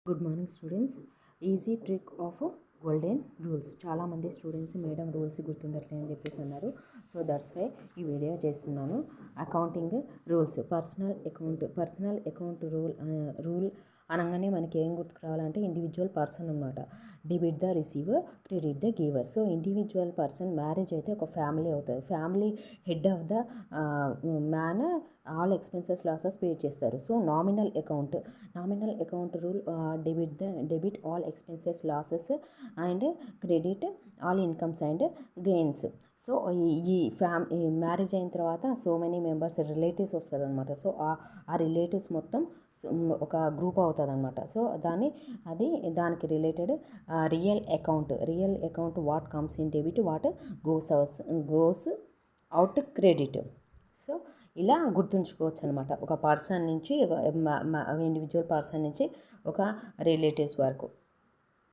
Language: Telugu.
Good morning students. Easy trick of golden rules. చాలామంది స్టూడెంట్స్ మేడం రూల్స్ గుర్తుండట్లే అని చెప్పేసి అన్నారు. సో దట్స్ వై ఈ వీడియో చేస్తున్నాను. Accounting rules. Personal account rule అనగానే మనకి ఏం గుర్తుకు రావాలంటే ఇండివిజువల్ పర్సన్ అనమాట. Debit the receiver, credit the giver. So individual person marriage అయితే ఒక ఫ్యామిలీ అవుతుంది. Family head of the man all expenses losses pay చేస్తారు. So nominal account rule debit all expenses losses and credit all incomes and gains. So ఈ మ్యారేజ్ అయిన తర్వాత సో మెనీ మెంబర్స్ రిలేటివ్స్ వస్తారు అనమాట. సో ఆ రిలేటివ్స్ మొత్తం ఒక గ్రూప్ అవుతుంది అనమాట. సో దానికి related real account what comes in debit, what goes out credit. So ఇలా గుర్తుంచుకోవచ్చు అనమాట. ఒక పర్సన్ నుంచి ఇండివిజువల్ పర్సన్ నుంచి ఒక రిలేటివ్స్ వరకు.